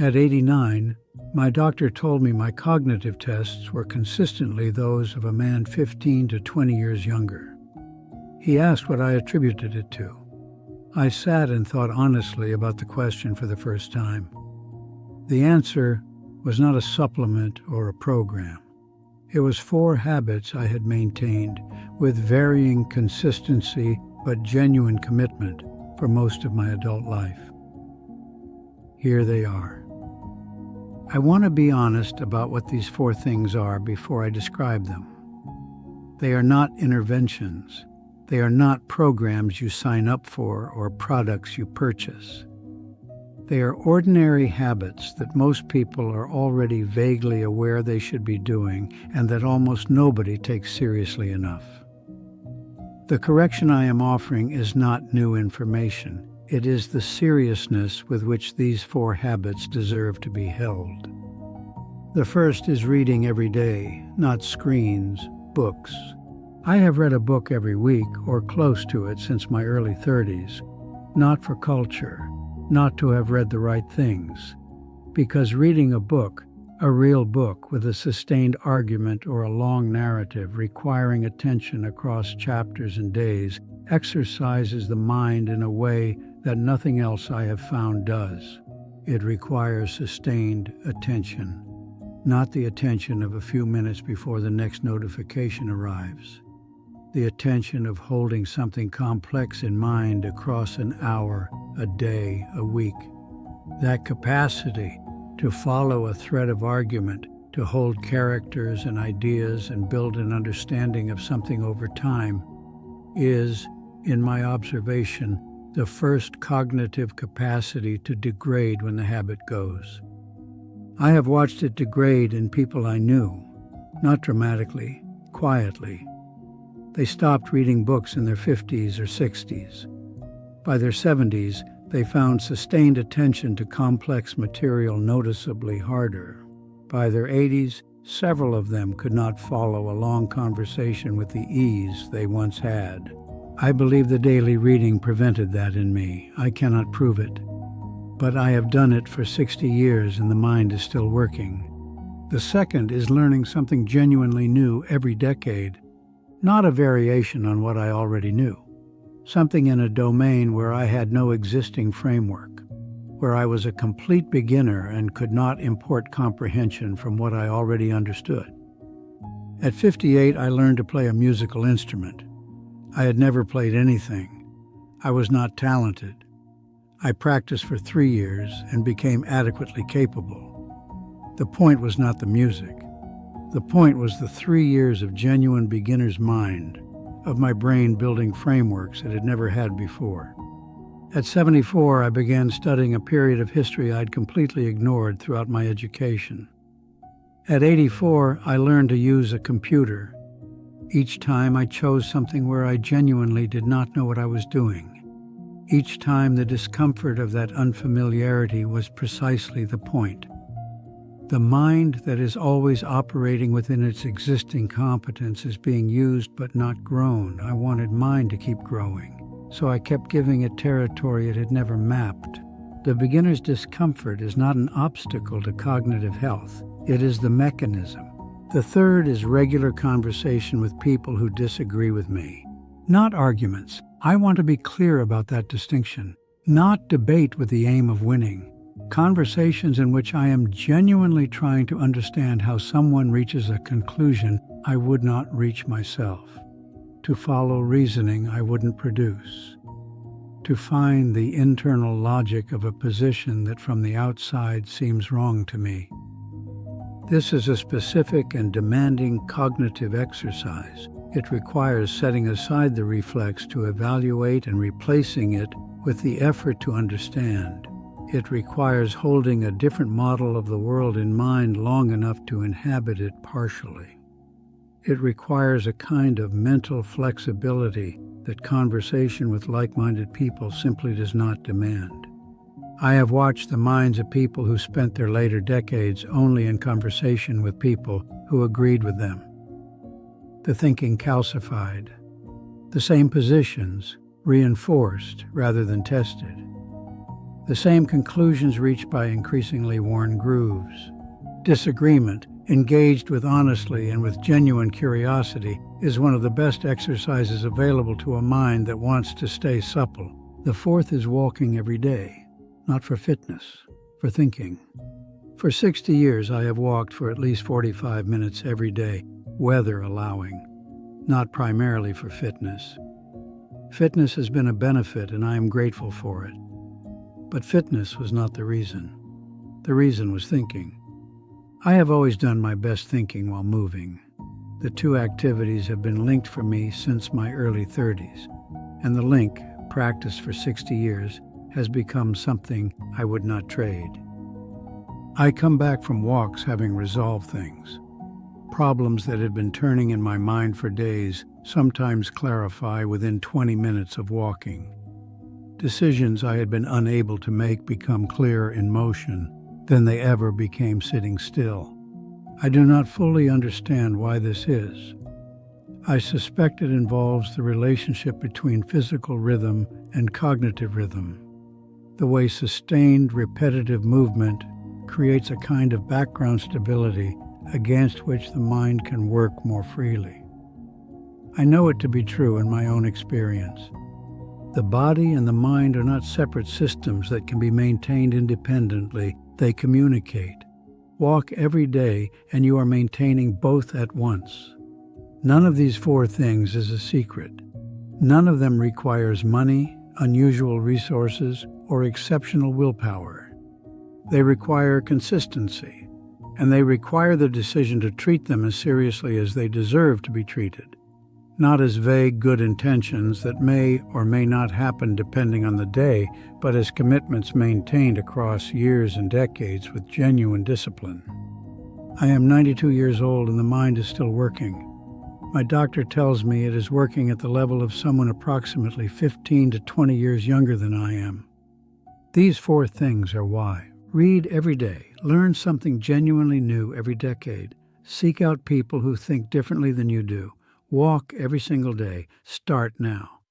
At 89, my doctor told me my cognitive tests were consistently those of a man 15 to 20 years younger. He asked what I attributed it to. I sat and thought honestly about the question for the first time. The answer was not a supplement or a program. It was 4 habits I had maintained with varying consistency but genuine commitment for most of my adult life. Here they are. I want to be honest about what these 4 things are before I describe them. They are not interventions. They are not programs you sign up for or products you purchase. They are ordinary habits that most people are already vaguely aware they should be doing and that almost nobody takes seriously enough. The correction I am offering is not new information. It is the seriousness with which these 4 habits deserve to be held. The first is reading every day, not screens, books. I have read a book every week or close to it since my early 30s, not for culture, not to have read the right things, because reading a book, a real book with a sustained argument or a long narrative requiring attention across chapters and days, exercises the mind in a way that nothing else I have found does. It requires sustained attention, not the attention of a few minutes before the next notification arrives. The attention of holding something complex in mind across an hour, a day, a week. That capacity to follow a thread of argument, to hold characters and ideas and build an understanding of something over time is, in my observation, the first cognitive capacity to degrade when the habit goes. I have watched it degrade in people I knew, not dramatically, quietly. They stopped reading books in their 50s or 60s. By their 70s, they found sustained attention to complex material noticeably harder. By their 80s, several of them could not follow a long conversation with the ease they once had. I believe the daily reading prevented that in me. I cannot prove it. But I have done it for 60 years and the mind is still working. The second is learning something genuinely new every decade, not a variation on what I already knew. Something in a domain where I had no existing framework, where I was a complete beginner and could not import comprehension from what I already understood. At 58, I learned to play a musical instrument. I had never played anything. I was not talented. I practiced for 3 years and became adequately capable. The point was not the music. The point was the 3 years of genuine beginner's mind, of my brain building frameworks it had never had before. At 74, I began studying a period of history I'd completely ignored throughout my education. At 84, I learned to use a computer. Each time I chose something where I genuinely did not know what I was doing. Each time the discomfort of that unfamiliarity was precisely the point. The mind that is always operating within its existing competence is being used but not grown. I wanted mine to keep growing, so I kept giving it territory it had never mapped. The beginner's discomfort is not an obstacle to cognitive health. It is the mechanism. The third is regular conversation with people who disagree with me. Not arguments. I want to be clear about that distinction. Not debate with the aim of winning. Conversations in which I am genuinely trying to understand how someone reaches a conclusion I would not reach myself. To follow reasoning I wouldn't produce. To find the internal logic of a position that from the outside seems wrong to me. This is a specific and demanding cognitive exercise. It requires setting aside the reflex to evaluate and replacing it with the effort to understand. It requires holding a different model of the world in mind long enough to inhabit it partially. It requires a kind of mental flexibility that conversation with like-minded people simply does not demand. I have watched the minds of people who spent their later decades only in conversation with people who agreed with them. The thinking calcified. The same positions, reinforced rather than tested. The same conclusions reached by increasingly worn grooves. Disagreement, engaged with honestly and with genuine curiosity, is one of the best exercises available to a mind that wants to stay supple. The fourth is walking every day, not for fitness, for thinking. For 60 years, I have walked for at least 45 minutes every day, weather allowing, not primarily for fitness. Fitness has been a benefit, and I am grateful for it. But fitness was not the reason. The reason was thinking. I have always done my best thinking while moving. The two activities have been linked for me since my early 30s, and the link, practiced for 60 years, has become something I would not trade. I come back from walks having resolved things. Problems that had been turning in my mind for days sometimes clarify within 20 minutes of walking. Decisions I had been unable to make become clearer in motion than they ever became sitting still. I do not fully understand why this is. I suspect it involves the relationship between physical rhythm and cognitive rhythm. The way sustained, repetitive movement creates a kind of background stability against which the mind can work more freely. I know it to be true in my own experience. The body and the mind are not separate systems that can be maintained independently. They communicate. Walk every day and you are maintaining both at once. None of these four things is a secret. None of them requires money, unusual resources, or exceptional willpower. They require consistency, and they require the decision to treat them as seriously as they deserve to be treated, not as vague good intentions that may or may not happen depending on the day, but as commitments maintained across years and decades with genuine discipline. I am 92 years old and the mind is still working. My doctor tells me it is working at the level of someone approximately 15 to 20 years younger than I am. These four things are why. Read every day. Learn something genuinely new every decade. Seek out people who think differently than you do. Walk every single day. Start now.